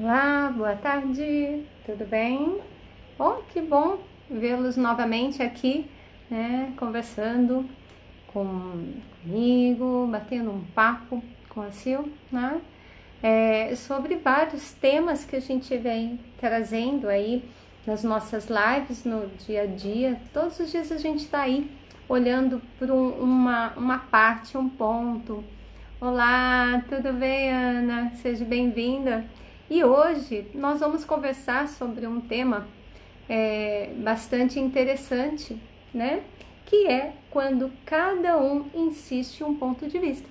Olá, boa tarde, tudo bem? Oh, que bom vê-los novamente aqui, né, conversando comigo, batendo um papo com a Sil, né, sobre vários temas que a gente vem trazendo aí nas nossas lives no dia a dia. Todos os dias a gente está aí olhando para uma parte, um ponto. Olá, tudo bem, Ana? Seja bem-vinda. E hoje nós vamos conversar sobre um tema bastante interessante, né? Que é quando cada um insiste um ponto de vista.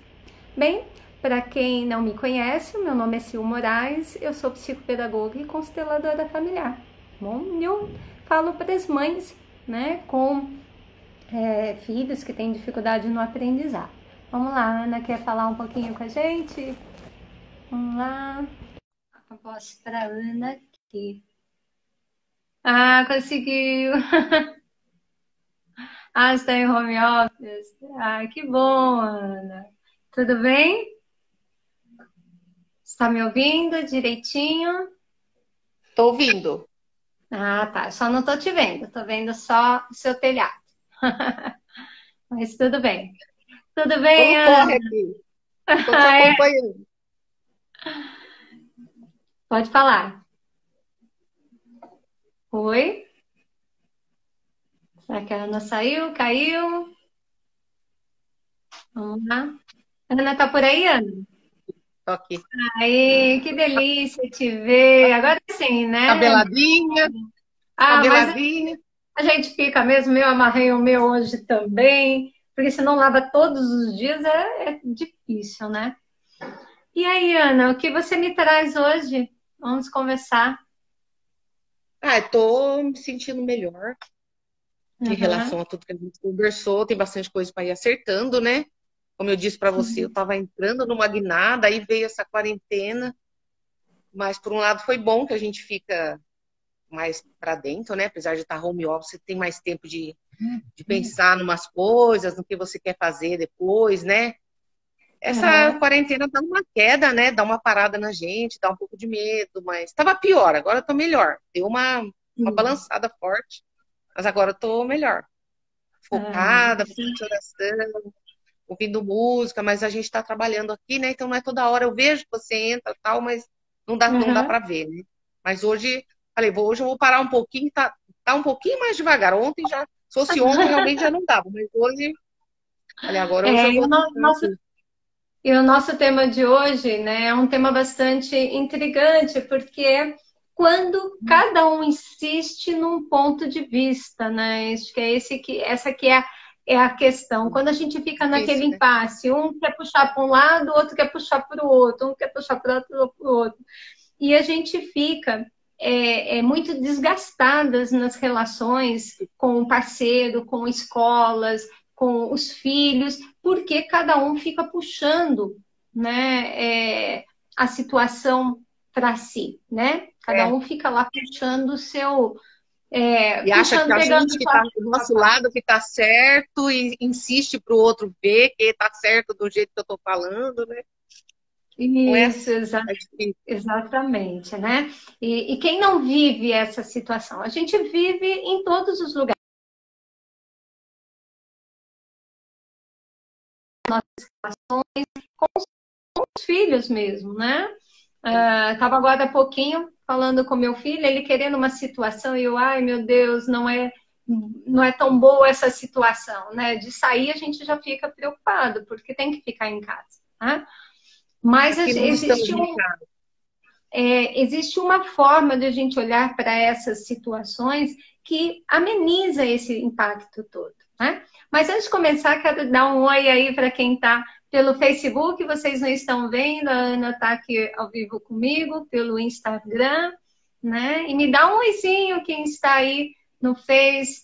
Bem, para quem não me conhece, o meu nome é Sil Moraes, eu sou psicopedagoga e consteladora familiar. Bom, eu falo para as mães, né, com filhos que têm dificuldade no aprendizado. Vamos lá, Ana, quer falar um pouquinho com a gente? Vamos lá. A voz para Ana aqui. Ah, conseguiu! Ah, está em home office. Ah, que bom, Ana. Tudo bem? Está me ouvindo direitinho? Tô ouvindo. Ah, tá. Só não tô te vendo. Tô vendo só o seu telhado. Mas tudo bem. Tudo Tô bem, no Ana? corre aqui. Tô te Ah, é? acompanhando. Pode falar. Oi? Será que a Ana saiu? Caiu? Vamos lá. Ana tá por aí, Ana? Tô aqui. Aí, que delícia te ver. Agora sim, né? Cabeladinha, Ah, mas cabeladinha. a gente fica mesmo, eu amarrei o meu hoje também, porque se não lava todos os dias é difícil, né? E aí, Ana, o que você me traz hoje? Vamos conversar. Tô me sentindo melhor em Aham. relação a tudo que a gente conversou. Tem bastante coisa para ir acertando, né? Como eu disse para você, eu tava entrando numa guinada, aí veio essa quarentena. Mas, por um lado, foi bom que a gente fica mais para dentro, né? Apesar de estar home office, você tem mais tempo de pensar em umas coisas, no que você quer fazer depois, né? Essa Aham. quarentena dá uma queda, né? Dá uma parada na gente, dá um pouco de medo, mas estava pior, agora eu tô melhor. Deu uma Sim. balançada forte, mas agora eu tô melhor. Ah, Focada, fazendo oração, ouvindo música, mas a gente está trabalhando aqui, né? Então não é toda hora. Eu vejo que você entra e tal, mas não dá aham. para ver, né? Mas hoje, falei, hoje eu vou parar um pouquinho, tá um pouquinho mais devagar. Ontem já, se fosse ontem, realmente já não dava, mas hoje, falei, agora hoje É, eu vou tentar aqui. e o nosso tema de hoje, né, é um tema bastante intrigante, porque é quando cada um insiste num ponto de vista, né? Acho que é essa que é a questão. Quando a gente fica naquele Difícil, né? impasse, um quer puxar para um lado, o outro quer puxar para o outro, um quer puxar para o outro, e a gente fica muito desgastadas nas relações com o parceiro, com escolas, com os filhos, porque cada um fica puxando, né, a situação para si, né? Cada É. um fica lá puxando o seu, E acha que puxando, a pegando gente o que está sua do nosso lado, que está certo, e insiste para o outro ver que está certo do jeito que eu estou falando, né? Não é isso, assim, é difícil. exatamente, né? E quem não vive essa situação? A gente vive em todos os lugares, os filhos mesmo, né? Estava agora há pouquinho falando com meu filho, ele querendo uma situação e eu, ai meu Deus, não é tão boa essa situação, né? De sair a gente já fica preocupado porque tem que ficar em casa, né? Mas Aqui não estamos em casa. existe uma forma de a gente olhar para essas situações que ameniza esse impacto todo, né? Mas antes de começar, quero dar um oi aí para quem está pelo Facebook, vocês não estão vendo, a Ana está aqui ao vivo comigo, pelo Instagram, né? E me dá um oizinho quem está aí no Face,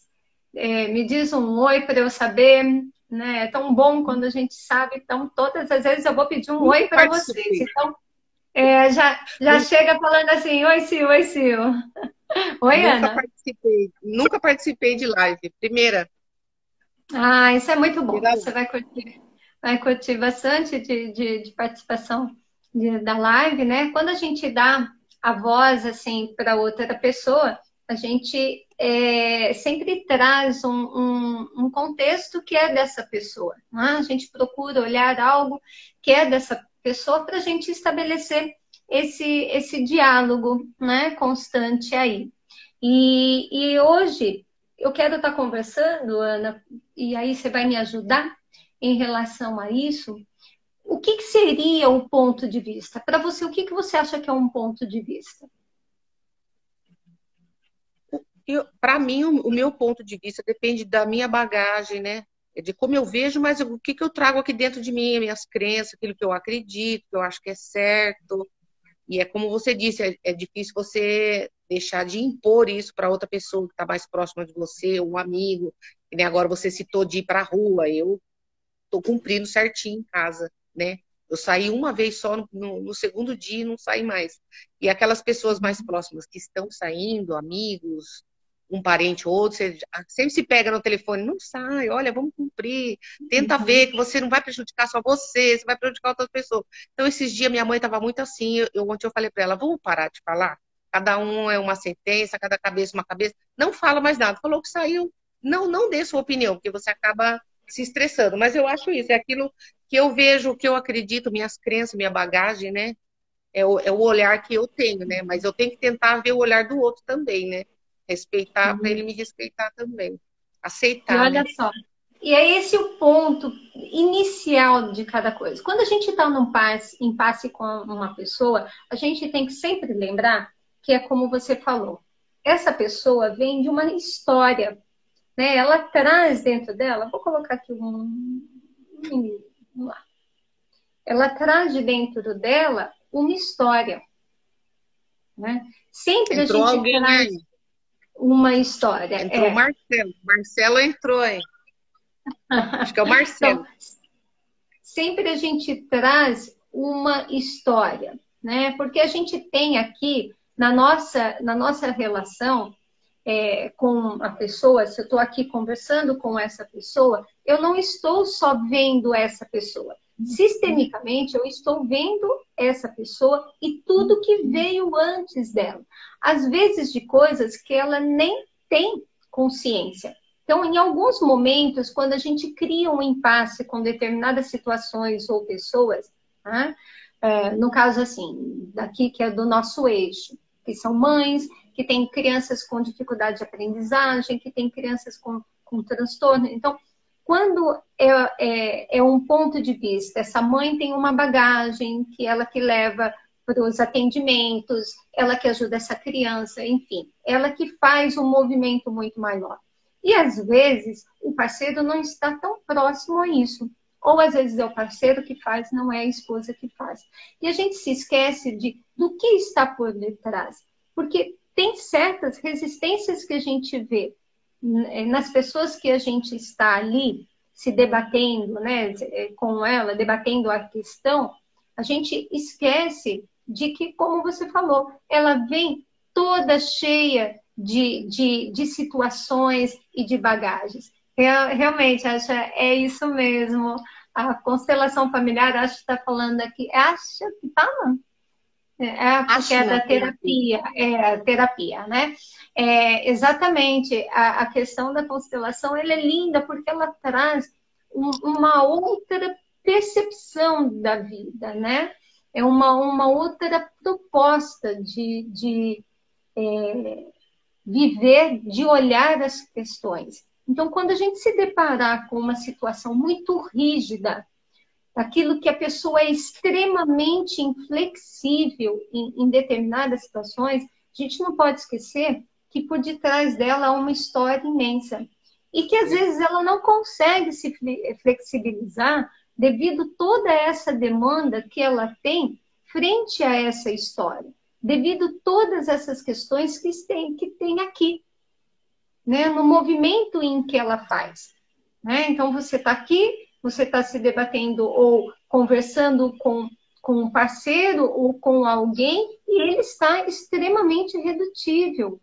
me diz um oi para eu saber, né? É tão bom quando a gente sabe, então todas as vezes eu vou pedir um oi Nunca para vocês. participei. Então, já Nu- chega falando assim, oi, Sil, oi, Sil. Oi, Nunca Ana. participei. Nunca participei de live. Ah, isso é muito bom. Primeira Você live. vai curtir bastante de participação da live, né? Quando a gente dá a voz assim para outra pessoa, a gente sempre traz um contexto que é dessa pessoa. Não é? A gente procura olhar algo que é dessa pessoa para a gente estabelecer esse diálogo, né, constante aí. E hoje eu quero estar conversando, Ana, e aí você vai me ajudar em relação a isso. O que seria o ponto de vista? Para você, o que você acha que é um ponto de vista? Para mim, o meu ponto de vista depende da minha bagagem, né? De como eu vejo, mas o que eu trago aqui dentro de mim, minhas crenças, aquilo que eu acredito, que eu acho que é certo. E é como você disse, é difícil você deixar de impor isso para outra pessoa que está mais próxima de você, um amigo. E nem agora você citou de ir para a rua. Eu estou cumprindo certinho em casa, né? Eu saí uma vez só no segundo dia e não saí mais. E aquelas pessoas mais próximas que estão saindo, amigos, um parente ou outro, você sempre se pega no telefone, não sai, olha, vamos cumprir, tenta ver que você não vai prejudicar só você, você vai prejudicar outras pessoas. Então, esses dias minha mãe estava muito assim, ontem eu falei para ela, vamos parar de falar? Cada um é uma sentença, cada cabeça uma cabeça. Não fala mais nada. Falou que saiu, não dê sua opinião, porque você acaba se estressando. Mas eu acho isso, é aquilo que eu vejo, que eu acredito, minhas crenças, minha bagagem, né? É o olhar que eu tenho, né? Mas eu tenho que tentar ver o olhar do outro também, né? Respeitar para ele me respeitar também. E Aceitar, né? olha só, e é esse o ponto inicial de cada coisa. Quando a gente está num impasse com uma pessoa, a gente tem que sempre lembrar que é como você falou. Essa pessoa vem de uma história, né? Ela traz dentro dela, vou colocar aqui vamos lá. Ela traz de dentro dela uma história, né? Sempre a Entrou gente alguém traz aí. uma história. Entrou o Marcelo. Marcelo entrou, hein? Acho que é o Então, Marcelo. sempre a gente traz uma história, né? Porque a gente tem aqui na nossa relação com a pessoa, se eu estou aqui conversando com essa pessoa, eu não estou só vendo essa pessoa. Sistemicamente, eu estou vendo essa pessoa e tudo que veio antes dela. Às vezes de coisas que ela nem tem consciência. Então, em alguns momentos, quando a gente cria um impasse com determinadas situações ou pessoas, né? No caso assim, daqui que é do nosso eixo, que são mães, que têm crianças com dificuldade de aprendizagem, que têm crianças com transtorno. Então, quando é um ponto de vista, essa mãe tem uma bagagem que ela que leva para os atendimentos, ela que ajuda essa criança, enfim, ela que faz um movimento muito maior. E às vezes o parceiro não está tão próximo a isso. Ou às vezes é o parceiro que faz, não é a esposa que faz. E a gente se esquece do que está por detrás. Porque tem certas resistências que a gente vê nas pessoas que a gente está ali se debatendo, né, com ela, debatendo a questão, a gente esquece de que, como você falou, ela vem toda cheia de situações e de bagagens. Realmente, acho é isso mesmo. A constelação familiar, acho que está falando aqui. Acho que está, não. Porque Acho é não. da terapia, a terapia, né? Exatamente, a questão da constelação, ela é linda porque ela traz uma outra percepção da vida, né? É uma outra proposta de viver, de olhar as questões. Então, quando a gente se deparar com uma situação muito rígida, aquilo que a pessoa é extremamente inflexível em determinadas situações, a gente não pode esquecer que por detrás dela há uma história imensa. E que às vezes ela não consegue se flexibilizar devido a toda essa demanda que ela tem frente a essa história, devido a todas essas questões que tem aqui, né, no movimento em que ela faz. Né? Então, você está aqui, você está se debatendo ou conversando com um parceiro ou com alguém e ele está extremamente redutível.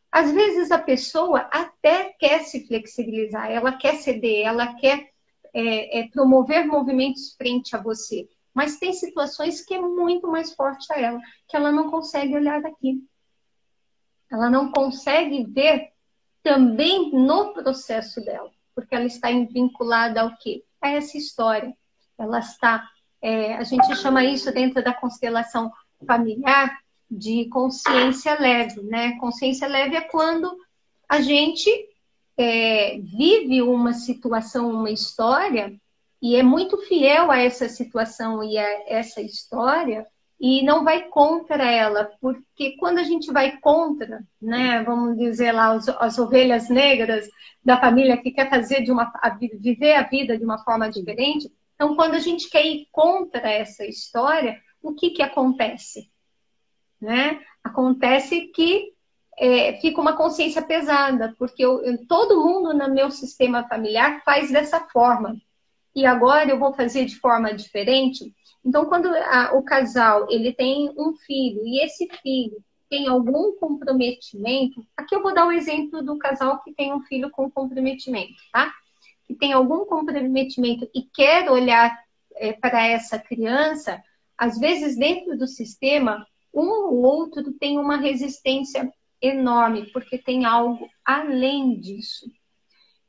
Às vezes a pessoa até quer se flexibilizar, ela quer ceder, ela quer promover movimentos frente a você, Mas tem situações que é muito mais forte a ela, que ela não consegue olhar daqui. Ela não consegue ver também no processo dela, porque ela está vinculada ao quê? A essa história. Ela está, a gente chama isso dentro da constelação familiar de consciência leve, né? Consciência leve é quando a gente vive uma situação, uma história, e é muito fiel a essa situação e a essa história, e não vai contra ela, porque quando a gente vai contra, né, vamos dizer lá, as ovelhas negras da família que quer fazer viver a vida de uma forma diferente, então quando a gente quer ir contra essa história, o que acontece? Né? Acontece que fica uma consciência pesada, porque todo mundo no meu sistema familiar faz dessa forma. E agora eu vou fazer de forma diferente. Então, quando o casal ele tem um filho e esse filho tem algum comprometimento, aqui eu vou dar o exemplo do casal que tem um filho com comprometimento, tá? Que tem algum comprometimento e quer olhar para essa criança, às vezes dentro do sistema, um ou outro tem uma resistência enorme, porque tem algo além disso.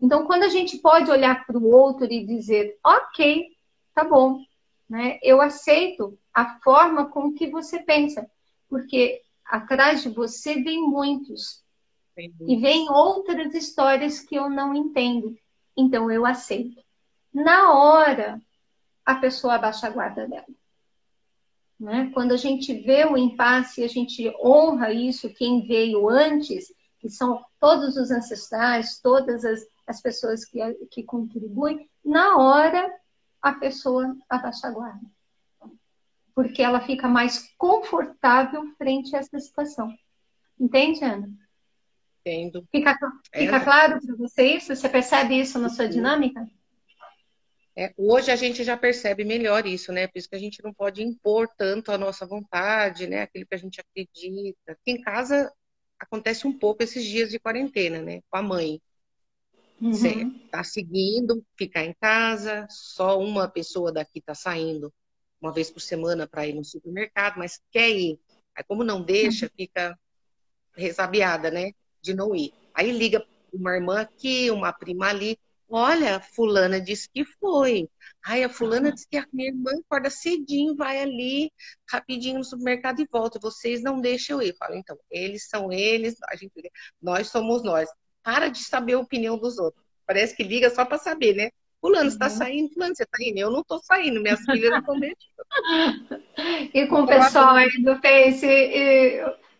Então, quando a gente pode olhar para o outro e dizer, ok, tá bom, né? Eu aceito a forma com que você pensa, porque atrás de você vem muitos e vem outras histórias que eu não entendo. Então, eu aceito. Na hora, a pessoa abaixa a guarda dela. Né? Quando a gente vê o impasse, a gente honra isso, quem veio antes, que são todos os ancestrais, todas as pessoas que contribuem, na hora a pessoa abaixa a guarda. Porque ela fica mais confortável frente a essa situação. Entende, Ana? Entendo. Fica claro para você isso? Você percebe isso na sua dinâmica? Hoje a gente já percebe melhor isso, né? Por isso que a gente não pode impor tanto a nossa vontade, né? Aquilo que a gente acredita. Aqui em casa acontece um pouco esses dias de quarentena, né? Com a mãe. Você tá seguindo, ficar em casa, só uma pessoa daqui tá saindo uma vez por semana para ir no supermercado, mas quer ir. Aí como não deixa, fica resabiada, né? De não ir. Aí liga uma irmã aqui, uma prima ali. Olha, fulana disse que foi. Ai, a fulana disse que a minha irmã acorda cedinho, vai ali, rapidinho no supermercado e volta. Vocês não deixam eu ir. Eu falo, então, eles são eles, nós somos nós. Para de saber a opinião dos outros. Parece que liga só para saber, né? Fulano, você tá saindo? Fulano, você tá indo? Eu não tô saindo, minhas filhas não estão deixando. E com o pessoal aí do Face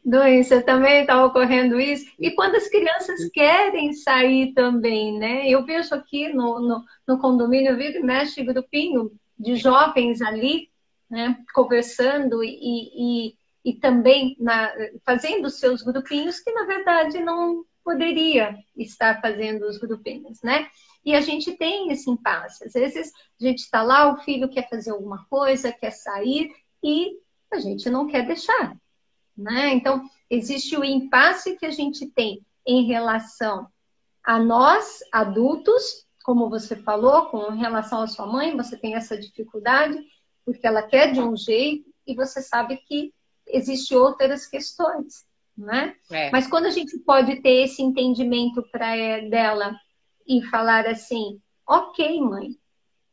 do Insta também está ocorrendo isso. E quando as crianças querem sair também, né? Eu vejo aqui no condomínio, eu vi, mexe grupinho de jovens ali, né? Conversando e também fazendo seus grupinhos que, na verdade, não poderia estar fazendo os grupinhos, né? E a gente tem esse impasse. Às vezes a gente está lá, o filho quer fazer alguma coisa, quer sair e a gente não quer deixar, né? Então, existe o impasse que a gente tem em relação a nós, adultos, como você falou, com relação à sua mãe, você tem essa dificuldade, porque ela quer de um jeito e você sabe que existem outras questões, né? Mas quando a gente pode ter esse entendimento dela e falar assim, ok, mãe,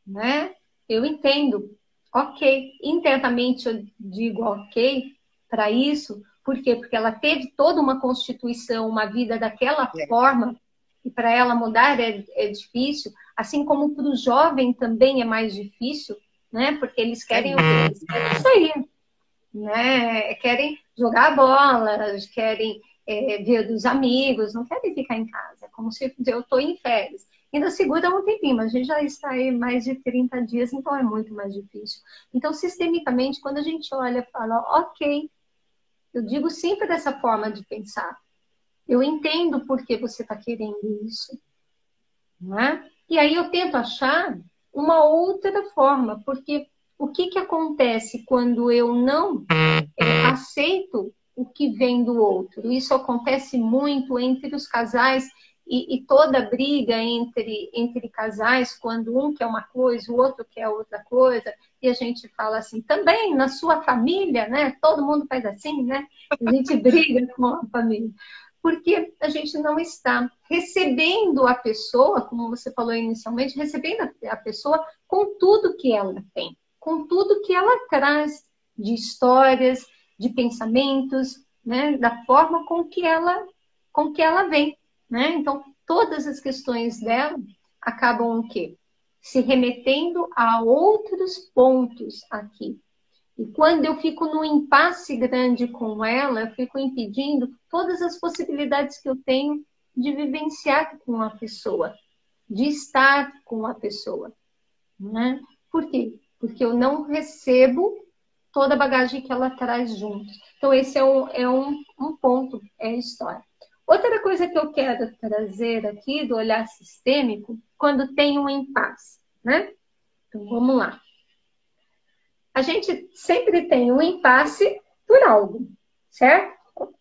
né? Eu entendo, ok. Internamente eu digo ok para isso, por quê? Porque ela teve toda uma constituição, uma vida daquela forma, e para ela mudar é difícil, assim como para o jovem também é mais difícil, né? Porque eles querem o quê? Eles querem sair, né? Querem jogar bola, querem ver dos amigos, não querem ficar em casa, como se eu estou em férias. Ainda segura um tempinho, mas a gente já está aí mais de 30 dias, então é muito mais difícil. Então, sistemicamente, quando a gente olha e fala, ok, eu digo sempre dessa forma de pensar. Eu entendo por que você está querendo isso. Não é? E aí eu tento achar uma outra forma, porque o que acontece quando eu não aceito o que vem do outro? Isso acontece muito entre os casais e toda briga entre casais, quando um quer uma coisa, o outro quer outra coisa, e a gente fala assim, também na sua família, né? Todo mundo faz assim, né? A gente briga com a família. Porque a gente não está recebendo a pessoa, como você falou inicialmente, recebendo a pessoa com tudo que ela tem, com tudo que ela traz de histórias, de pensamentos, né? Da forma com que ela vem, né? Então, todas as questões dela acabam o quê? Se remetendo a outros pontos aqui. E quando eu fico num impasse grande com ela, eu fico impedindo todas as possibilidades que eu tenho de vivenciar com a pessoa, de estar com a pessoa, né? Por quê? Porque eu não recebo toda a bagagem que ela traz junto. Então, esse é um ponto, é a história. Outra coisa que eu quero trazer aqui do olhar sistêmico, quando tem um impasse, né? Então, vamos lá. A gente sempre tem um impasse por algo, certo?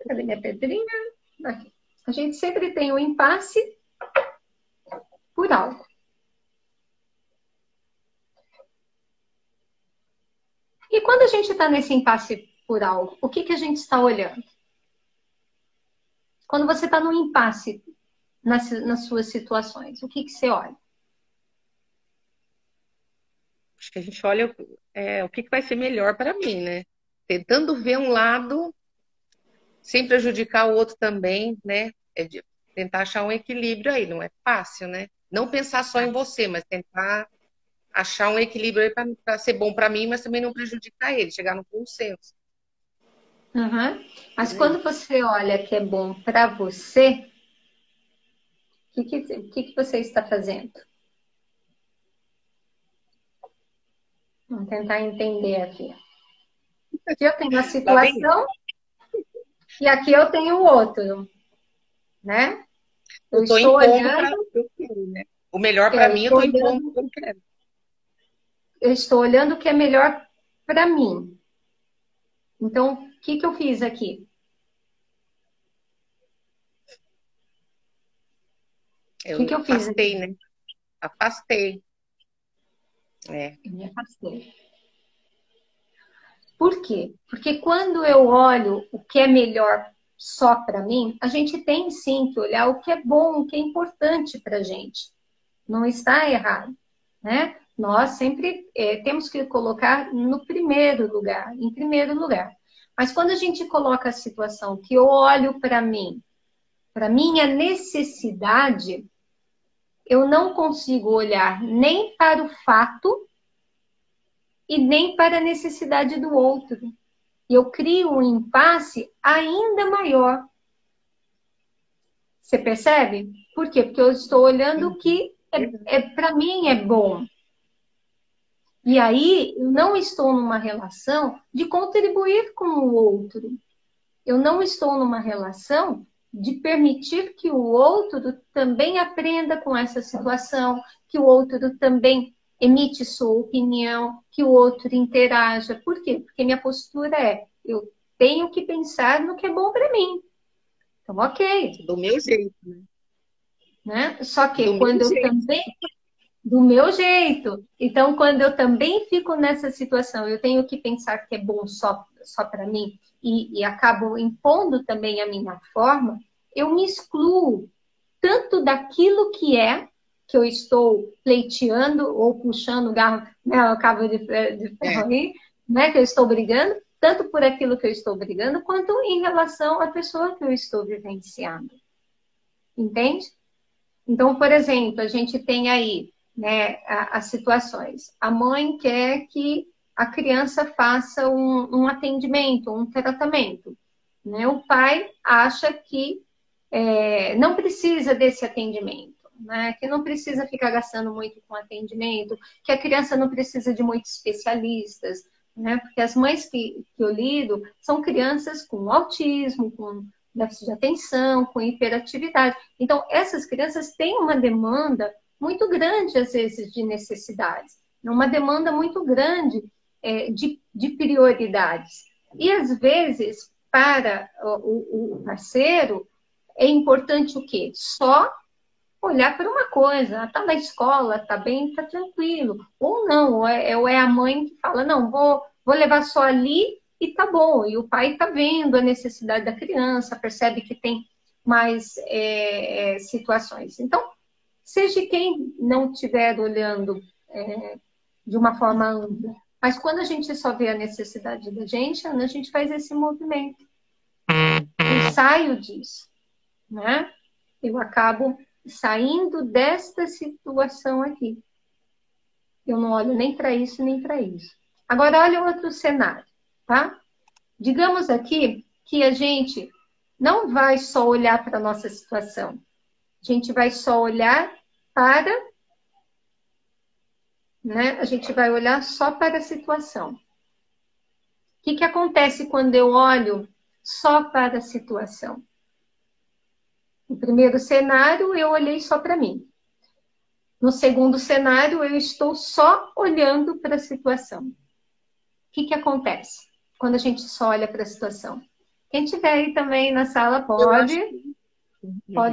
Cadê minha pedrinha? Aqui. A gente sempre tem um impasse por algo. E quando a gente está nesse impasse por algo, o que a gente está olhando? Quando você está num impasse nas suas situações, o que você olha? Acho que a gente olha o que vai ser melhor para mim, né? Tentando ver um lado sem prejudicar o outro também, né? Tentar achar um equilíbrio aí, não é fácil, né? Não pensar só em você, mas tentar achar um equilíbrio aí para ser bom para mim, mas também não prejudicar ele, chegar no consenso. Uhum. Mas Né? quando você olha que é bom para você, o que você está fazendo? Vamos tentar entender aqui. Aqui eu tenho uma Lá vem. situação e aqui eu tenho o outro, né? Eu Eu estou estou impondo para olhando, o que eu quero, né? O melhor para eu mim, eu estou estou impondo o olhando, que eu quero. eu estou olhando o que é melhor para mim. Então, o que eu fiz aqui? O que Eu eu fiz afastei, aqui? né? Afastei. É. Eu me afastei. Por quê? Porque quando eu olho o que é melhor só para mim, a gente tem sim que olhar o que é bom, o que é importante para a gente. Não está errado, né? Nós sempre temos que colocar no primeiro lugar, em primeiro lugar. Mas quando a gente coloca a situação que eu olho para minha necessidade, eu não consigo olhar nem para o fato e nem para a necessidade do outro. E eu crio um impasse ainda maior. Você percebe? Por quê? Porque eu estou olhando o que para mim é bom. E aí eu não estou numa relação de contribuir com o outro. Eu não estou numa relação de permitir que o outro também aprenda com essa situação, que o outro também emite sua opinião, que o outro interaja. Por quê? Porque minha postura é: eu tenho que pensar no que é bom para mim. Então, ok, Do meu jeito, né? né? Só Do que meu quando eu jeito. também do meu jeito. Então, quando eu também fico nessa situação, eu tenho que pensar que é bom só para mim e acabo impondo também a minha forma, eu me excluo tanto daquilo que eu estou pleiteando ou puxando o garro, né, o cabo de ferro É. aí, né, que eu estou brigando, tanto por aquilo que eu estou brigando, quanto em relação à pessoa que eu estou vivenciando. Entende? Então, por exemplo, a gente tem aí, né, as situações. A mãe quer que a criança faça um atendimento, um tratamento. Né? O pai acha que não precisa desse atendimento, né? Que não precisa ficar gastando muito com atendimento, que a criança não precisa de muitos especialistas, né? Porque as mães que eu lido são crianças com autismo, com déficit de atenção, com hiperatividade. Então, essas crianças têm uma demanda muito grande, às vezes, de necessidades, uma demanda muito grande de prioridades. E, às vezes, para o parceiro, é importante o quê? Só olhar para uma coisa, está na escola, está bem, está tranquilo. Ou não, ou é a mãe que fala, não, vou levar só ali e tá bom. E o pai está vendo a necessidade da criança, percebe que tem mais situações. Então, seja quem não estiver olhando de uma forma ampla, mas quando a gente só vê a necessidade da gente, Ana, a gente faz esse movimento. Eu saio disso, né? Eu acabo saindo desta situação aqui. Eu não olho nem para isso, nem para isso. Agora, olha outro cenário, tá? Digamos aqui que a gente não vai só olhar para a nossa situação. A gente vai só olhar para, né? A gente vai olhar só para a situação. O que acontece quando eu olho só para a situação? No primeiro cenário, eu olhei só para mim. No segundo cenário, eu estou só olhando para a situação. O que acontece quando a gente só olha para a situação? Quem estiver aí também na sala pode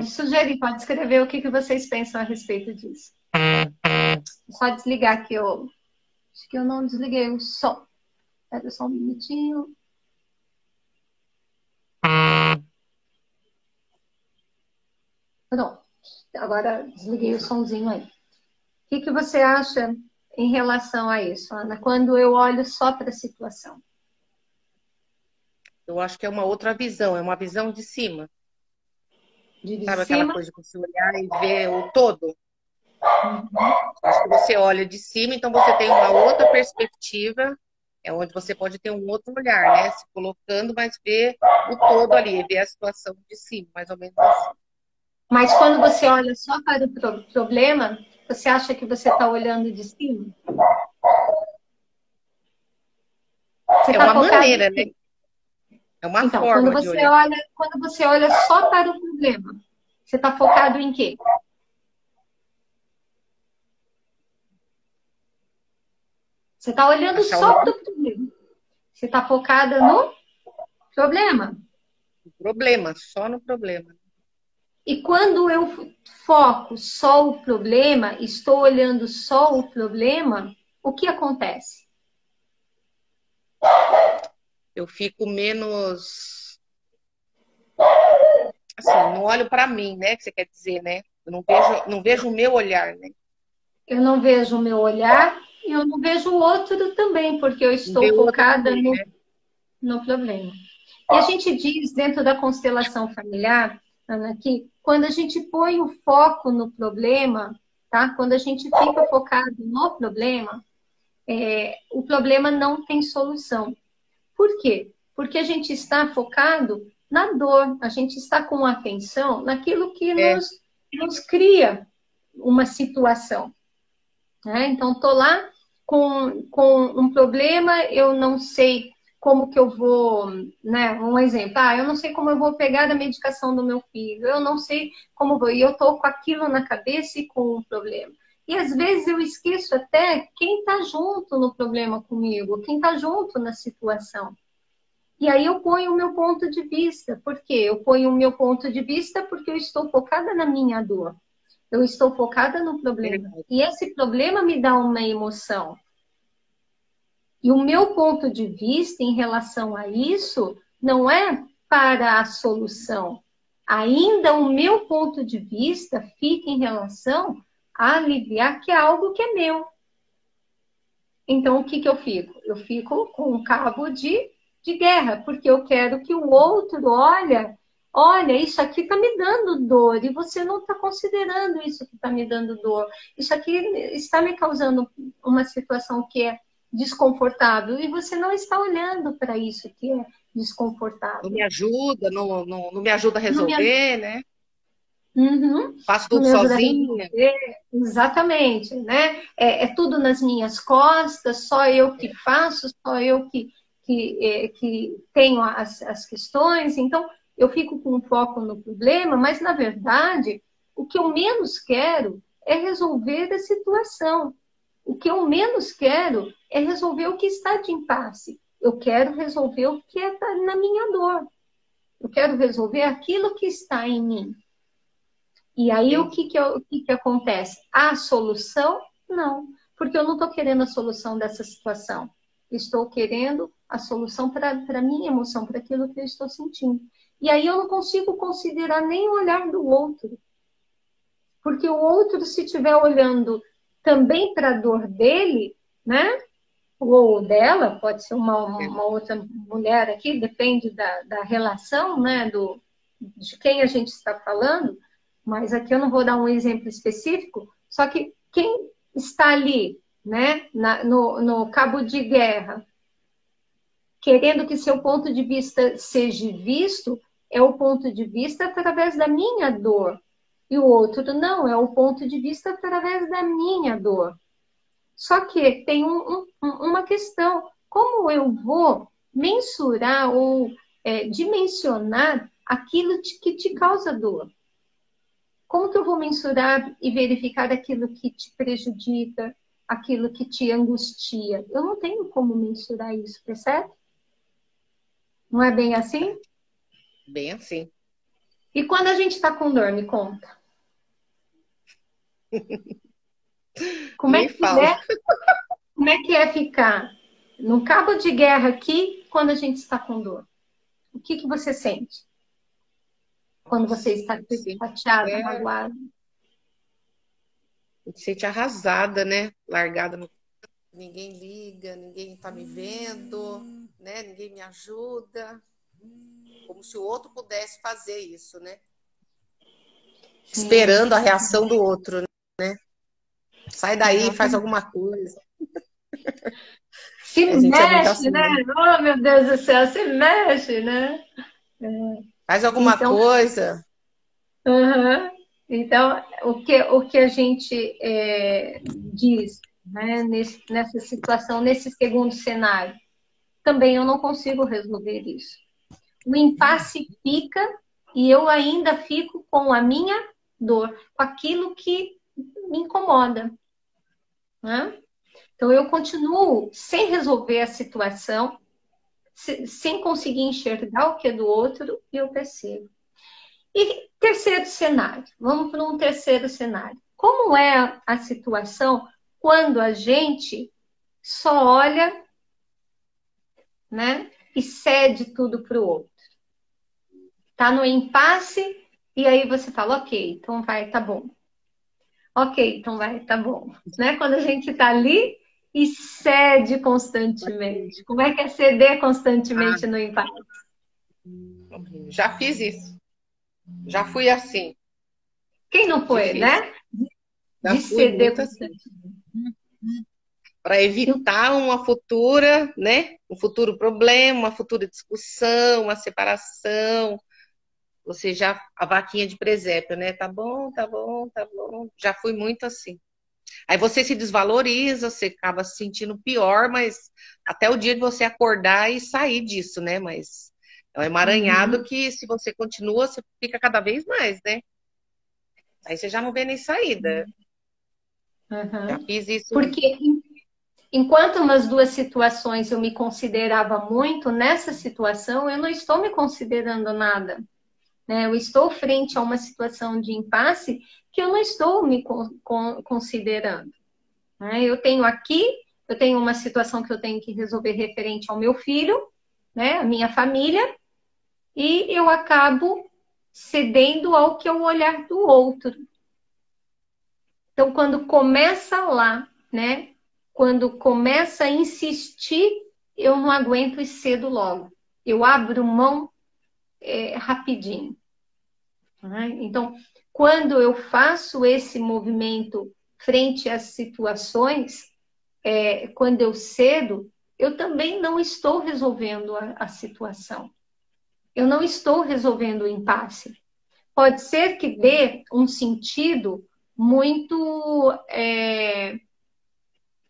sugerir, pode escrever o que vocês pensam a respeito disso. Só desligar aqui, acho que eu não desliguei o som. Espera só um minutinho. Pronto. Agora desliguei o somzinho aí. O que você acha em relação a isso, Ana? Quando eu olho só para a situação? Eu acho que é uma outra visão, é uma visão de cima. De Sabe aquela cima? coisa de você olhar e ver o todo? Acho que você olha de cima, então você tem uma outra perspectiva, é onde você pode ter um outro olhar, né? Se colocando, mas ver o todo ali, ver a situação de cima, mais ou menos assim. Mas quando você olha só para o problema, você acha que você está olhando de cima? Você É está uma focado em maneira, né? quê? É uma Então, quando forma de você olhar. olha, quando você olha só para o problema, você está focado em quê? Você está olhando Achar só para o problema. Você está focada no problema. um problema, só no problema. E quando eu foco só o problema, estou olhando só o problema, o que acontece? Eu fico menos, assim, não olho para mim, né? Que você quer dizer, né? Eu não vejo o meu olhar, né? Eu não vejo o meu olhar e eu não vejo o outro também, porque eu Não vê estou o outro focada também, né? no problema. E a gente diz dentro da constelação familiar, Ana, que quando a gente põe o foco no problema, tá? Quando a gente fica focado no problema, o problema não tem solução. Por quê? Porque a gente está focado na dor, a gente está com atenção naquilo que nos cria uma situação. Né? Então, estou lá com um problema, eu não sei como que eu vou, né? Um exemplo, eu não sei como eu vou pegar a medicação do meu filho, eu não sei como vou, e eu estou com aquilo na cabeça e com o problema. E às vezes eu esqueço até quem está junto no problema comigo, quem está junto na situação. E aí eu ponho o meu ponto de vista. Por quê? Eu ponho o meu ponto de vista porque eu estou focada na minha dor. Eu estou focada no problema. E esse problema me dá uma emoção. E o meu ponto de vista em relação a isso não é para a solução. Ainda o meu ponto de vista fica em relação a aliviar que é algo que é meu. Então, o que eu fico? Eu fico com um cabo de guerra, porque eu quero que o outro olha, isso aqui está me dando dor, e você não está considerando isso que está me dando dor. Isso aqui está me causando uma situação que é desconfortável, e você não está olhando para isso que é desconfortável. Não me ajuda, não me ajuda a resolver, né? Uhum. Faço Não tudo me ajuda a sozinha. resolver. Exatamente, né? É tudo nas minhas costas, só eu que faço, só eu que tenho as questões. Então, eu fico com foco no problema, mas, na verdade, o que eu menos quero é resolver a situação. O que eu menos quero é resolver o que está de impasse. Eu quero resolver o que está na minha dor. Eu quero resolver aquilo que está em mim. E aí o entendi. que que acontece? A solução? Não, porque eu não estou querendo a solução dessa situação. Estou querendo a solução para a minha emoção, para aquilo que eu estou sentindo. E aí eu não consigo considerar nem o olhar do outro. Porque o outro, se estiver olhando também para a dor dele, né? Ou dela, pode ser É, uma outra mulher aqui, depende da relação, né? De quem a gente está falando, mas aqui eu não vou dar um exemplo específico, só que quem está ali, né, no cabo de guerra, querendo que seu ponto de vista seja visto, é o ponto de vista através da minha dor. E o outro não, é o ponto de vista através da minha dor. Só que tem uma questão: como eu vou mensurar ou dimensionar aquilo que te causa dor? Como que eu vou mensurar e verificar aquilo que te prejudica, aquilo que te angustia? Eu não tenho como mensurar isso, percebe? Não é bem assim? bem assim. E quando a gente está com dor, me conta. Como é Nem que fala. é, como é que é ficar no cabo de guerra aqui quando a gente está com dor? O que que você sente quando você Nossa, está a gente se chateada, é, magoada? a gente se sente arrasada, né? Largada no. Ninguém liga, ninguém tá me vendo, né? Ninguém me ajuda. Como se o outro pudesse fazer isso, né? Sim, Esperando a reação do outro, né? Sai daí, faz exatamente. alguma coisa. Se A gente é muito mexe, assim, né? né? Oh, meu Deus do céu, se mexe, né? Faz alguma Então, coisa. uhum. Então, o que a gente diz, né, nessa situação, nesse segundo cenário, também eu não consigo resolver isso. O impasse fica e eu ainda fico com a minha dor, com aquilo que me incomoda, né? Então, eu continuo sem resolver a situação, sem conseguir enxergar o que é do outro, e eu percebo. E terceiro cenário, vamos para um terceiro cenário. Como é a situação quando a gente só olha, né, e cede tudo para o outro? Tá no impasse e aí você fala, ok, então vai, tá bom. Ok, então vai, tá bom. Né? Quando a gente tá ali e cede constantemente. Como é que é ceder Ah, constantemente no impasse? já fiz isso. Já fui assim. Quem não foi, Difícil. né? Já De fui ceder muito assim. constantemente. Para evitar uma futura, né? Um futuro problema, uma futura discussão, uma separação. Você já, a vaquinha de presépio, né? Tá bom, tá bom, tá bom. Já fui muito assim. Aí você se desvaloriza, você acaba se sentindo pior, mas até o dia de você acordar e sair disso, né? Mas é um emaranhado Uhum, que se você continua, você fica cada vez mais, né? Aí você já não vê nem saída. Já uhum. fiz isso. Porque enquanto nas duas situações eu me considerava muito, nessa situação eu não estou me considerando nada. Né? Eu estou frente a uma situação de impasse que eu não estou me considerando. Né? Eu tenho uma situação que eu tenho que resolver referente ao meu filho, né? A minha família, e eu acabo cedendo ao que é o olhar do outro. Então, quando começa lá, né? Quando começa a insistir, eu não aguento e cedo logo. Eu abro mão rapidinho. Né? Então, quando eu faço esse movimento frente às situações, quando eu cedo, eu também não estou resolvendo a situação. Eu não estou resolvendo o impasse. Pode ser que dê um sentido muito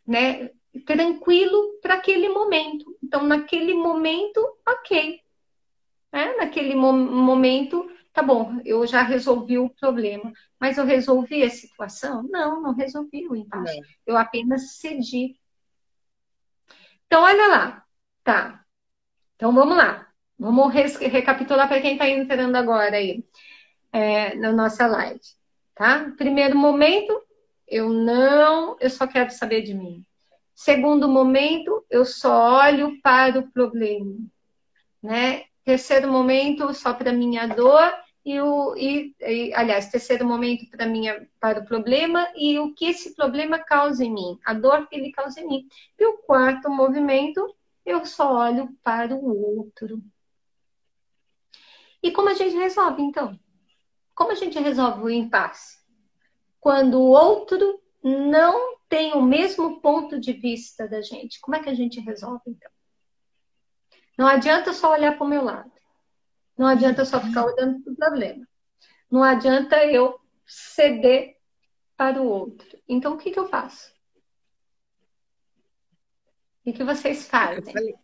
né, tranquilo para aquele momento. Então, naquele momento, ok. Né? Naquele momento, tá bom, eu já resolvi o problema. Mas eu resolvi a situação? Não, não resolvi o impasse. Não. Eu apenas cedi. Então, olha lá. Tá. Então, vamos lá. Vamos recapitular para quem está entrando agora aí na nossa live. tá? Primeiro momento, eu só quero saber de mim. Segundo momento, eu só olho para o problema, né? Terceiro momento, só para minha dor aliás, terceiro momento para o problema e o que esse problema causa em mim, a dor que ele causa em mim. E o quarto movimento, eu só olho para o outro. E como a gente resolve, então? Como a gente resolve o impasse? Quando o outro não tem o mesmo ponto de vista da gente. Como é que a gente resolve, então? Não adianta só olhar para o meu lado. Não adianta só ficar olhando para o problema. Não adianta eu ceder para o outro. Então, o que eu faço? O que vocês fazem?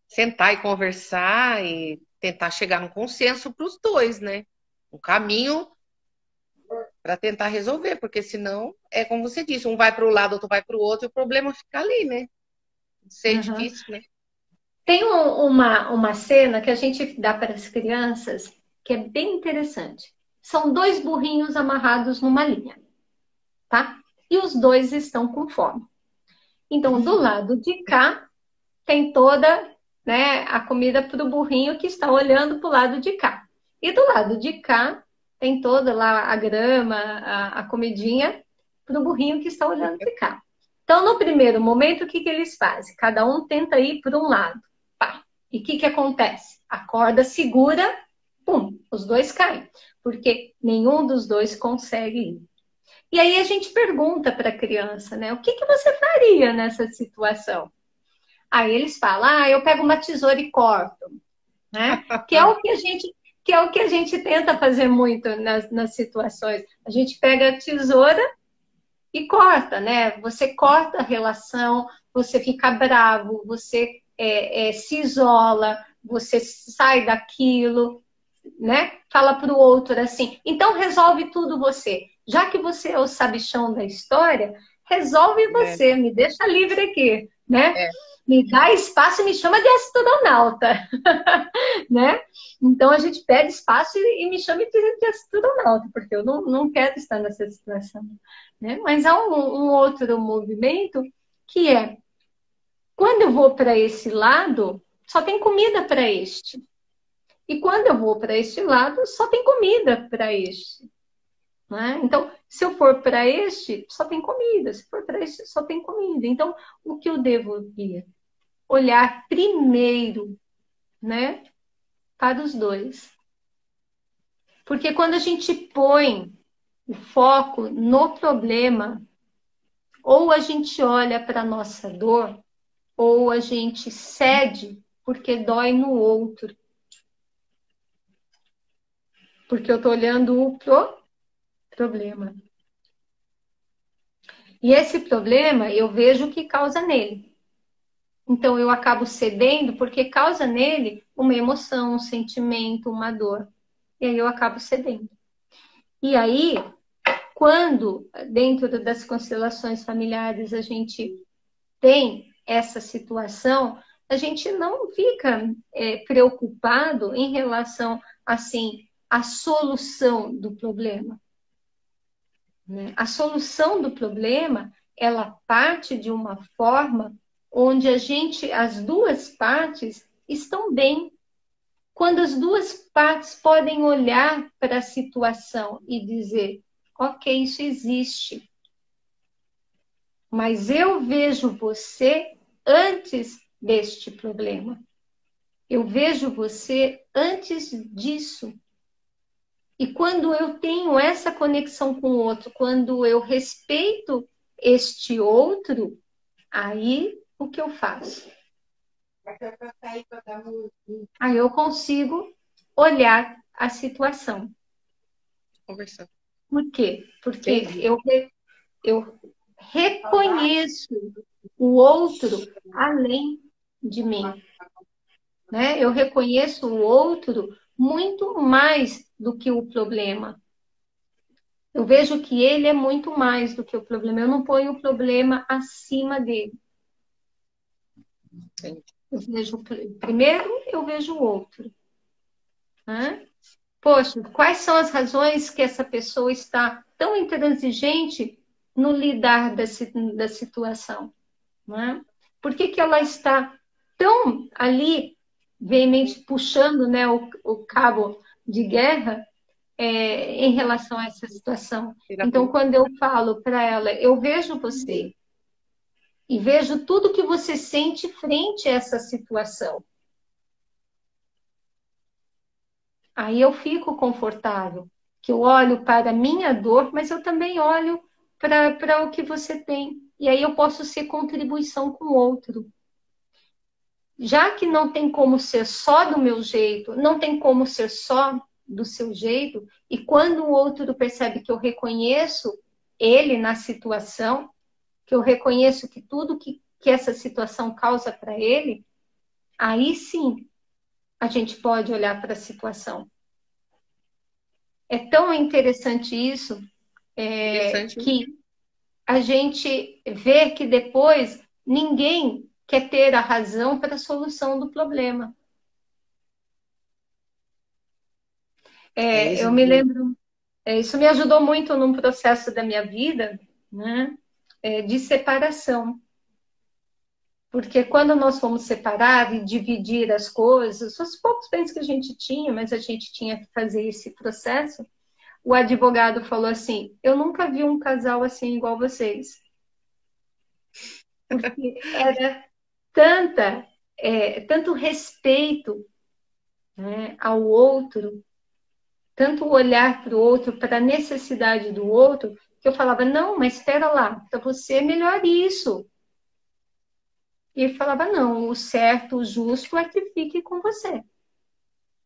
Sentar e conversar e tentar chegar num consenso para os dois, né? Um caminho para tentar resolver, porque senão é como você disse, um vai para o lado, outro vai para o outro, e o problema fica ali, né? Isso é difícil, né? Tem uma cena que a gente dá para as crianças que é bem interessante. São dois burrinhos amarrados numa linha, tá? E os dois estão com fome. Então, do lado de cá, tem toda, né, a comida para o burrinho que está olhando para o lado de cá. E do lado de cá, tem toda lá a grama, a comidinha para o burrinho que está olhando de cá. Então, no primeiro momento, o que eles fazem? Cada um tenta ir para um lado. Pá. E o que acontece? A corda segura, pum, os dois caem. Porque nenhum dos dois consegue ir. E aí a gente pergunta para a criança, né? O que você faria nessa situação? Aí eles falam, eu pego uma tesoura e corto, né? Que é o que a gente tenta fazer muito nas situações. A gente pega a tesoura e corta, né? Você corta a relação, você fica bravo, você se isola, você sai daquilo, né? Fala para o outro assim. Então resolve tudo você. Já que você é o sabichão da história, resolve você, me deixa livre aqui, né? Me dá espaço e me chama de astronauta, né? Então a gente pede espaço e me chama de astronauta, porque eu não quero estar nessa situação, né? Mas há um outro movimento que é quando eu vou para esse lado, só tem comida para este. E quando eu vou para este lado, só tem comida para este. Né? Então, se eu for para este, só tem comida. Se for para este, só tem comida. Então, o que eu devo ir? Olhar primeiro, né, para os dois. Porque quando a gente põe o foco no problema, ou a gente olha para a nossa dor, ou a gente cede porque dói no outro. Porque eu estou olhando o problema. E esse problema eu vejo o que causa nele. Então eu acabo cedendo porque causa nele uma emoção, um sentimento, uma dor. E aí eu acabo cedendo. E aí, quando dentro das constelações familiares a gente tem essa situação, a gente não fica preocupado em relação assim à solução do problema. Né? A solução do problema, ela parte de uma forma onde as duas partes estão bem. Quando as duas partes podem olhar para a situação e dizer, ok, isso existe, mas eu vejo você antes deste problema. Eu vejo você antes disso. E quando eu tenho essa conexão com o outro, quando eu respeito este outro, aí o que eu faço? Aí eu consigo olhar a situação. Conversando. Por quê? Porque eu reconheço o outro além de mim. Né? Eu reconheço o outro muito mais do que o problema. Eu vejo que ele é muito mais do que o problema. Eu não ponho o problema acima dele. Eu vejo primeiro, eu vejo o outro. Né? poxa, quais são as razões que essa pessoa está tão intransigente no lidar da situação, né? Por que que ela está tão ali, veemente, puxando, né, o cabo de guerra em relação a essa situação? Então, Terapeuta. quando eu falo para ela, eu vejo você e vejo tudo que você sente frente a essa situação. Aí eu fico confortável, que eu olho para a minha dor, mas eu também olho para o que você tem. E aí eu posso ser contribuição com o outro. Já que não tem como ser só do meu jeito, não tem como ser só do seu jeito, e quando o outro percebe que eu reconheço ele na situação, que eu reconheço que tudo que essa situação causa para ele, aí sim a gente pode olhar para a situação. É tão interessante isso, Interessante. que a gente vê que depois ninguém quer ter a razão para a solução do problema. É isso. Eu me lembro, isso me ajudou muito num processo da minha vida, né, de separação. Porque quando nós fomos separar e dividir as coisas, os poucos bens que a gente tinha, mas a gente tinha que fazer esse processo, o advogado falou assim: eu nunca vi um casal assim igual vocês. Porque era tanto respeito, né, ao outro, tanto olhar para o outro, para a necessidade do outro, que eu falava, não, mas espera lá, para você é melhor isso. E ele falava, não, o certo, o justo é que fique com você.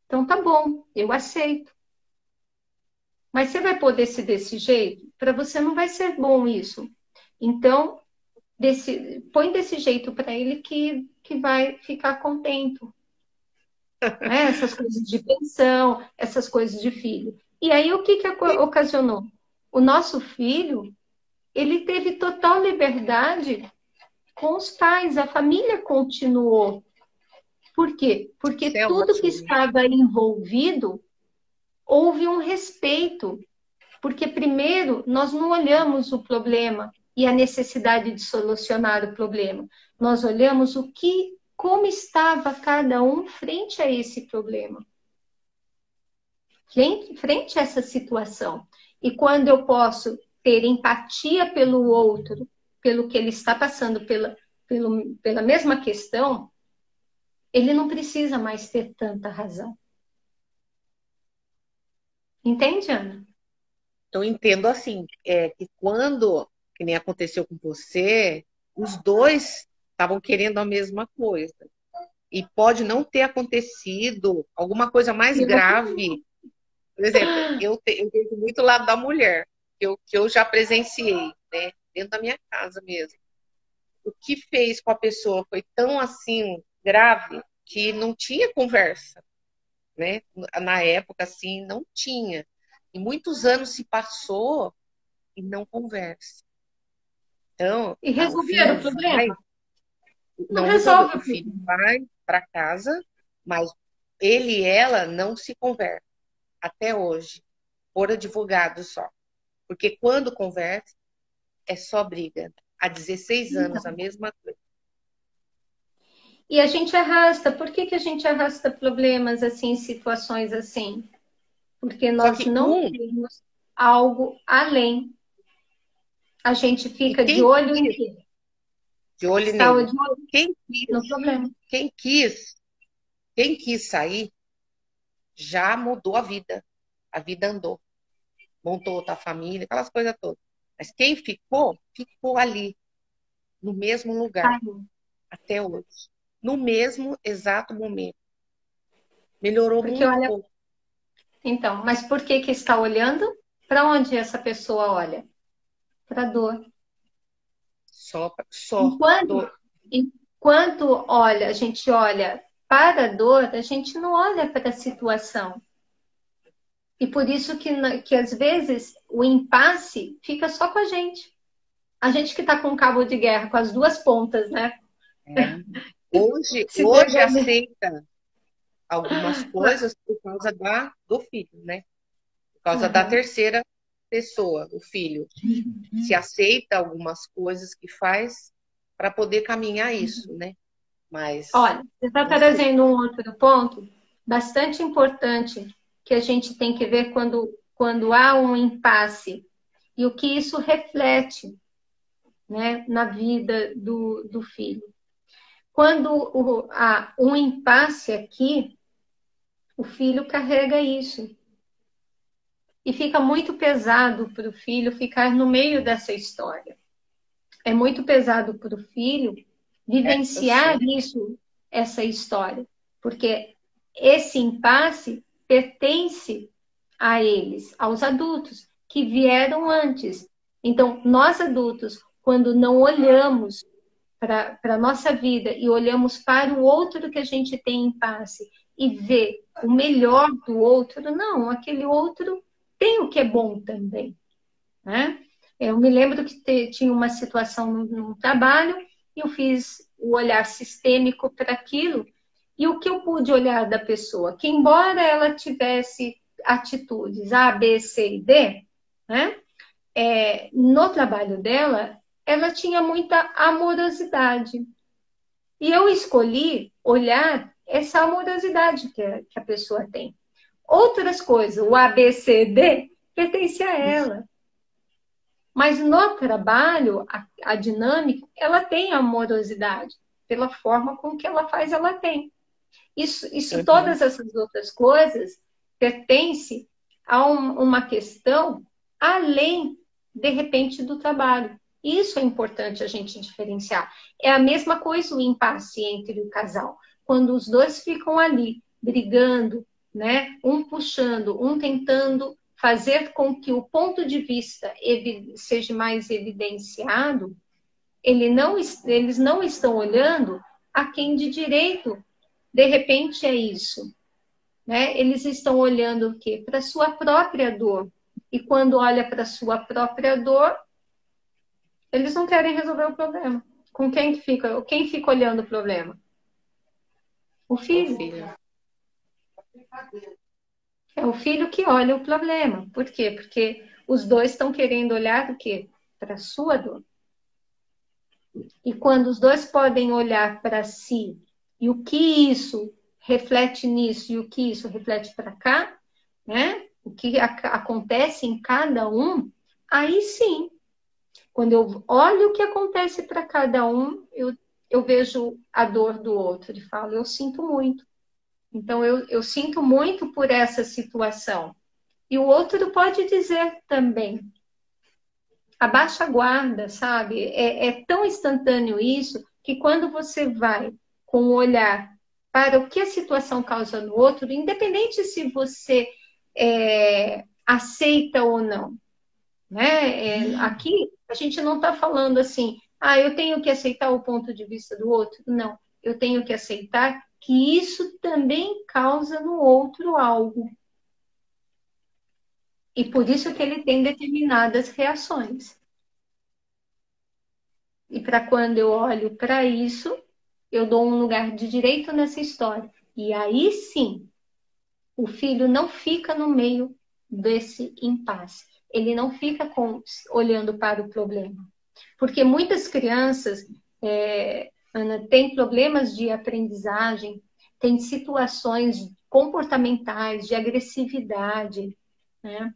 Então tá bom, eu aceito. Mas você vai poder ser desse jeito? Para você não vai ser bom isso. Então, põe desse jeito para ele que vai ficar contente. Né? Essas coisas de pensão, essas coisas de filho. E aí o que ocasionou? O nosso filho, ele teve total liberdade com os pais, a família continuou. Por quê? Porque Isso é tudo que ótimo. estava envolvido, houve um respeito. Porque primeiro nós não olhamos o problema e a necessidade de solucionar o problema. Nós olhamos como estava cada um frente a esse problema. Frente a essa situação. E quando eu posso ter empatia pelo outro, pelo que ele está passando, pela mesma questão, ele não precisa mais ter tanta razão. Entende, Ana? Então, eu entendo assim, que quando, que nem aconteceu com você, os dois estavam querendo a mesma coisa. E pode não ter acontecido alguma coisa mais grave. Por exemplo, eu vejo muito o lado da mulher, que eu já presenciei, né? Dentro da minha casa mesmo. O que fez com a pessoa foi tão assim grave que não tinha conversa, né? Na época, assim, não tinha. E muitos anos se passou e não conversa. Então, E o resolver o filho vai, problema? Não não resolveu. resolve O o filho problema. vai para casa, mas ele e ela não se conversam até hoje, por advogado só. Porque quando conversa, é só briga. Há 16 anos, a mesma coisa. E a gente arrasta. Por que a gente arrasta problemas assim, situações assim? Porque Só nós que não temos algo além. A gente e fica de olho em quis, quê? de olho Está nele. de olho Quem no quis, problema. quem quis, quem quis sair, já mudou a vida. A vida andou. Montou outra família, aquelas coisas todas. Mas quem ficou, ficou ali, no mesmo lugar, Saiu. até hoje. No mesmo exato momento. Melhorou Porque muito olha, pouco. então, mas por que está olhando? Para onde essa pessoa olha? Para a dor. Só Enquanto, dor. enquanto olha, a gente olha para a dor, a gente não olha para a situação. E por isso que às vezes o impasse fica só com a gente. A gente que está com o cabo de guerra, com as duas pontas, né? É. Hoje, Se hoje pegando. aceita. algumas coisas por causa do filho, né? Por causa da terceira pessoa, o filho. Se aceita algumas coisas que faz para poder caminhar isso, né? Mas Olha, você está não sei. trazendo um outro ponto bastante importante que a gente tem que ver quando há um impasse e o que isso reflete, né, na vida do filho. Quando há um impasse aqui, o filho carrega isso. E fica muito pesado para o filho ficar no meio dessa história. É muito pesado para o filho Eu vivenciar sei. isso, essa história. Porque esse impasse pertence a eles, aos adultos, que vieram antes. Então, nós adultos, quando não olhamos para a nossa vida e olhamos para o outro que a gente tem impasse e vê o melhor do outro, não, aquele outro tem o que é bom também, né? Eu me lembro que tinha uma situação no trabalho e eu fiz o olhar sistêmico para aquilo e o que eu pude olhar da pessoa, que embora ela tivesse atitudes A, B, C e D, né? No trabalho dela, ela tinha muita amorosidade. E eu escolhi olhar essa amorosidade que a pessoa tem. Outras coisas, o A, B, C, D, pertence a ela. Mas no trabalho, a dinâmica, ela tem amorosidade. Pela forma com que ela faz, ela tem. Uhum. Todas essas outras coisas pertencem a uma questão além, de repente, do trabalho. Isso é importante a gente diferenciar. É a mesma coisa o impasse entre o casal. Quando os dois ficam ali brigando, né? Um puxando, um tentando fazer com que o ponto de vista seja mais evidenciado, eles não estão olhando a quem de direito de repente é isso, né? Eles estão olhando o quê? Para a sua própria dor. E quando olha para a sua própria dor, eles não querem resolver o problema. Com quem que fica? Quem fica olhando o problema? O Ô, filho. filha. É o filho que olha o problema. Por quê? Porque os dois estão querendo olhar o quê? Para a sua dor. E quando os dois podem olhar para si e o que isso reflete nisso e o que isso reflete para cá, né? O que acontece em cada um, aí sim, quando eu olho o que acontece para cada um, eu vejo a dor do outro e falo, eu sinto muito. Então, eu sinto muito por essa situação. E o outro pode dizer também, abaixa a guarda, sabe? É tão instantâneo isso que quando você vai com o olhar para o que a situação causa no outro, independente se você aceita ou não, né? Aqui a gente não está falando assim, eu tenho que aceitar o ponto de vista do outro. Não, eu tenho que aceitar que isso também causa no outro algo. E por isso que ele tem determinadas reações. E para quando eu olho para isso, eu dou um lugar de direito nessa história. E aí sim, o filho não fica no meio desse impasse. Ele não fica olhando para o problema. Porque muitas crianças, Ana, têm problemas de aprendizagem, têm situações comportamentais, de agressividade, né?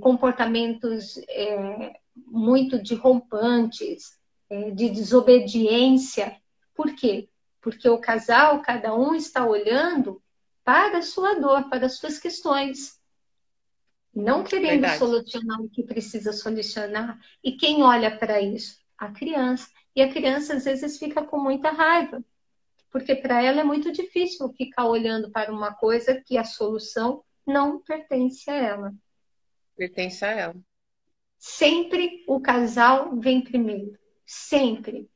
Comportamentos muito de rompantes, de desobediência. Por quê? Porque o casal, cada um está olhando para a sua dor, para as suas questões, não querendo Verdade. solucionar o que precisa solucionar. E quem olha para isso? A criança. E a criança às vezes fica com muita raiva, porque para ela é muito difícil ficar olhando para uma coisa que a solução não pertence a ela. Pertence a ela. Sempre o casal vem primeiro. Sempre.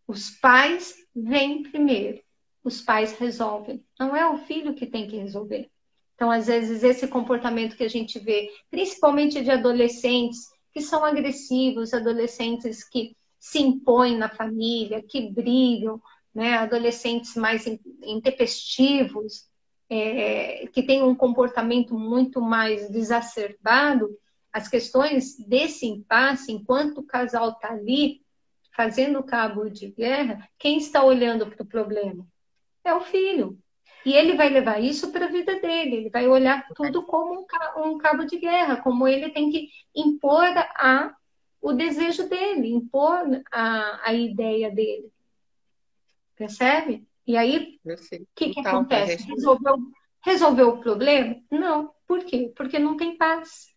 Os pais vêm primeiro. Os pais resolvem. Não é o filho que tem que resolver. Então, às vezes, esse comportamento que a gente vê, principalmente de adolescentes que são agressivos, adolescentes que se impõem na família, que brigam, né? Adolescentes mais intempestivos, que tem um comportamento muito mais desacerbado, as questões desse impasse, enquanto o casal está ali fazendo cabo de guerra, quem está olhando para o problema? É o filho. E ele vai levar isso para a vida dele, ele vai olhar tudo como um cabo de guerra, como ele tem que impor o desejo dele, impor a ideia dele. Percebe? E aí, Eu sei. o que Total, faz acontece? isso. Resolveu o problema? Não. Por quê? Porque não tem paz.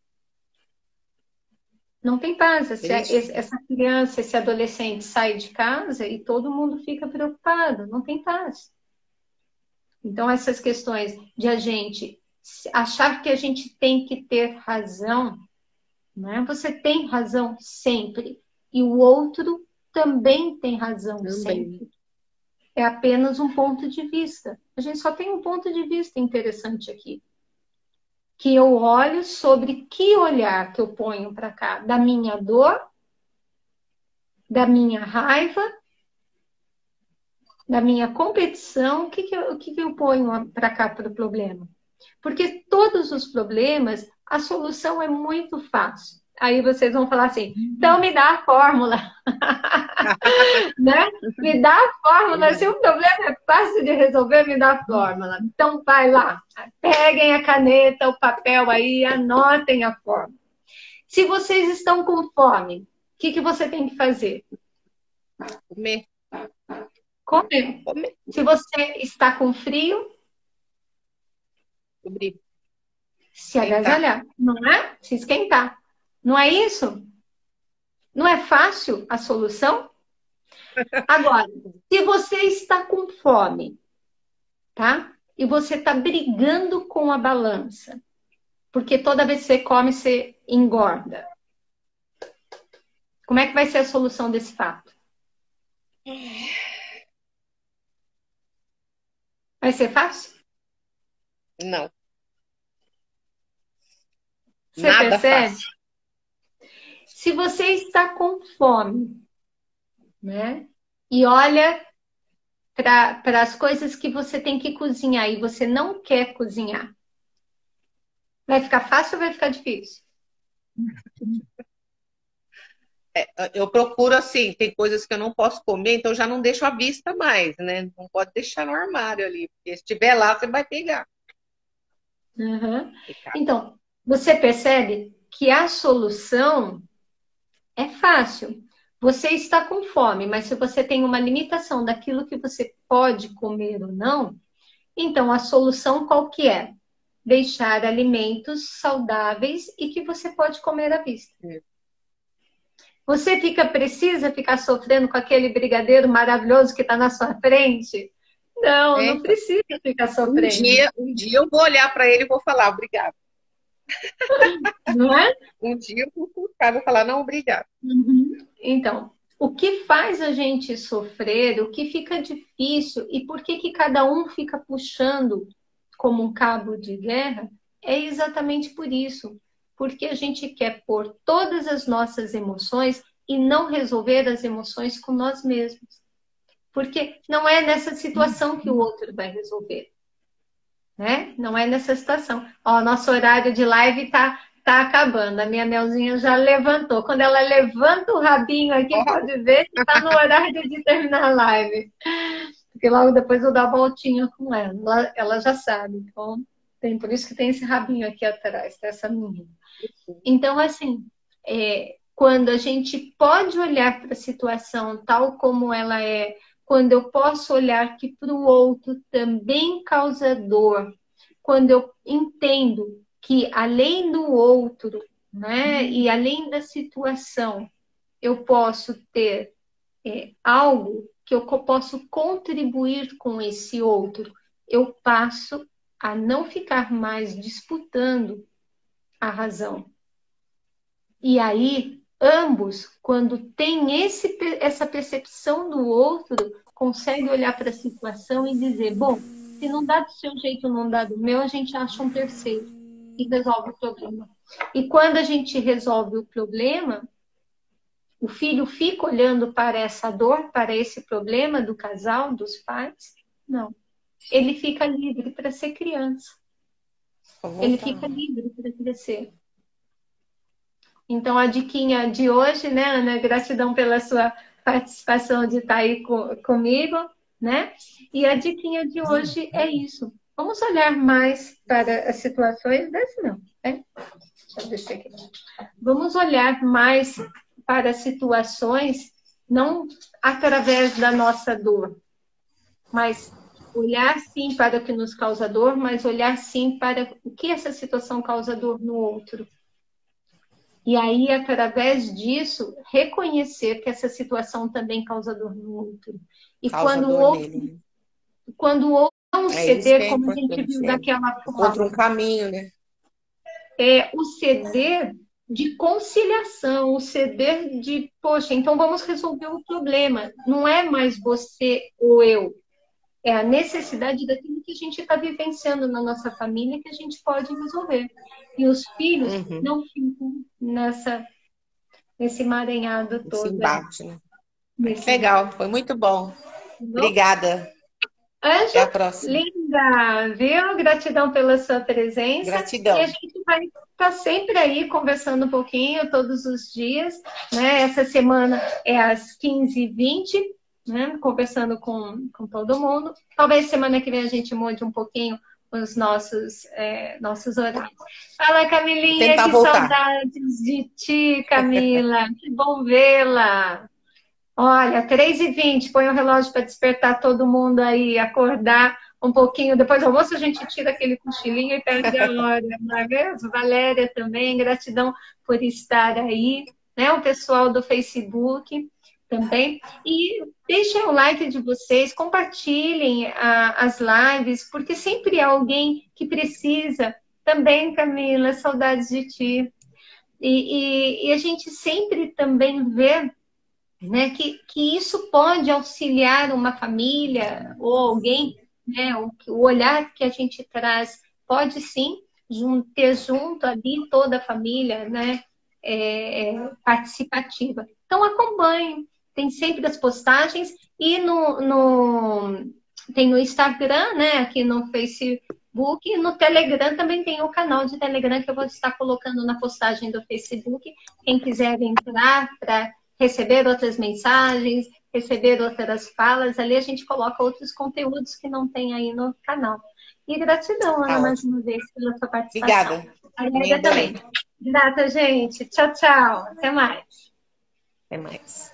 Não tem paz. Triste. Essa criança, esse adolescente sai de casa e todo mundo fica preocupado. Não tem paz. Então, essas questões de a gente achar que a gente tem que ter razão, né? Você tem razão sempre. E o outro também tem razão Também. sempre. É apenas um ponto de vista. A gente só tem um ponto de vista interessante aqui. Que eu olho sobre que olhar que eu ponho para cá? Da minha dor, da minha raiva, da minha competição, o que eu ponho para cá para o problema? Porque todos os problemas, a solução é muito fácil. Aí vocês vão falar assim, então me dá a fórmula. Né? Me dá a fórmula. Se o problema é fácil de resolver, me dá a fórmula. Então vai lá, peguem a caneta, o papel aí, anotem a fórmula. Se vocês estão com fome, o que você tem que fazer? Comer. Comer. Comer. Se você está com frio, Cobrir. se agasalhar, não é? Se esquentar. Não é isso? Não é fácil a solução? Agora, se você está com fome, tá? E você está brigando com a balança, porque toda vez que você come, você engorda. Como é que vai ser a solução desse fato? Vai ser fácil? Não. Você Nada percebe? fácil. Se você está com fome, né? E olha para as coisas que você tem que cozinhar e você não quer cozinhar, vai ficar fácil ou vai ficar difícil? Eu procuro assim, tem coisas que eu não posso comer, então já não deixo à vista mais, né? Não pode deixar no armário ali, porque se estiver lá, você vai pegar. Uhum. Então, você percebe que a solução é fácil. Você está com fome, mas se você tem uma limitação daquilo que você pode comer ou não, então a solução qual que é? Deixar alimentos saudáveis e que você pode comer à vista. Você precisa ficar sofrendo com aquele brigadeiro maravilhoso que está na sua frente? Não, não Então, precisa ficar sofrendo. um dia eu vou olhar para ele e vou falar obrigado. Não é? Um dia eu vou colocar, vou falar não, obrigado. Uhum. Então, o que faz a gente sofrer, o que fica difícil e por que cada um fica puxando como um cabo de guerra, é exatamente por isso. Porque a gente quer pôr todas as nossas emoções e não resolver as emoções com nós mesmos. Porque não é nessa situação que o outro vai resolver. Né? Não é nessa situação. Ó, nosso horário de live tá acabando. A minha Nelzinha já levantou. Quando ela levanta o rabinho aqui, pode ver que tá no horário de terminar a live. Porque logo depois eu dou a voltinha com ela. Ela já sabe. Então, por isso que tem esse rabinho aqui atrás, dessa menina. Então, assim, quando a gente pode olhar para a situação tal como ela é, quando eu posso olhar que para o outro também causa dor, quando eu entendo que além do outro, né, e além da situação, eu posso ter algo que eu posso contribuir com esse outro, eu passo a não ficar mais disputando a razão. E aí, ambos, quando têm essa percepção do outro, conseguem olhar para a situação e dizer, bom, se não dá do seu jeito, não dá do meu, a gente acha um terceiro e resolve o problema. E quando a gente resolve o problema, o filho fica olhando para essa dor, para esse problema do casal, dos pais? Não. ele fica livre para ser criança. Vou Ele voltar. fica livre para crescer. Então, a diquinha de hoje, né, Ana? Gratidão pela sua participação de estar aí comigo, né? E a diquinha de hoje é isso. Vamos olhar mais para as situações desse não, né? Deixa eu descer aqui. Vamos olhar mais para as situações, não através da nossa dor, mas olhar sim para o que nos causa dor, mas olhar sim para o que essa situação causa dor no outro. E aí, através disso, reconhecer que essa situação também causa dor no outro. E Causa dor nele. quando o outro não É isso que ceder, é como a gente viu importante. daquela Encontra um forma, caminho, né? é o ceder de conciliação, o ceder de, poxa, então vamos resolver o problema. Não é mais você ou eu. É a necessidade daquilo que a gente está vivenciando na nossa família que a gente pode resolver. E os filhos não ficam nesse emaranhado Esse todo aí. embate, né? Legal, foi muito bom. Bom, Obrigada. Até Anja, a próxima. linda, viu? Gratidão pela sua presença. E a Gratidão. gente vai estar sempre aí conversando um pouquinho todos os dias, né? Essa semana é às 15h20, né? Conversando com todo mundo. Talvez semana que vem a gente mude um pouquinho os nossos horários. Fala, Vou Camilinha, tentar que voltar. saudades de ti, Camila. Que bom vê-la. Olha, 3h20, põe o relógio para despertar todo mundo aí, acordar um pouquinho. Depois do almoço a gente tira aquele cochilinho e perde a hora, não é mesmo? Valéria também, gratidão por estar aí, né? O pessoal do Facebook também. E deixem o like de vocês, compartilhem as lives, porque sempre há alguém que precisa. Também, Camila, saudades de ti. E a gente sempre também vê, né, que isso pode auxiliar uma família ou alguém, né, o olhar que a gente traz pode sim ter junto ali toda a família, né, participativa. Então acompanhe, tem sempre as postagens e tem no Instagram, né, aqui no Facebook, e no Telegram também tem o canal de Telegram que eu vou estar colocando na postagem do Facebook. Quem quiser entrar para receber outras mensagens, receber outras falas, ali a gente coloca outros conteúdos que não tem aí no canal. E gratidão, Ana, Tá mais ótimo. uma vez pela sua participação. Obrigada. A Também Lélia adorei. também. Grata, gente. Tchau, tchau. Até mais. Até mais.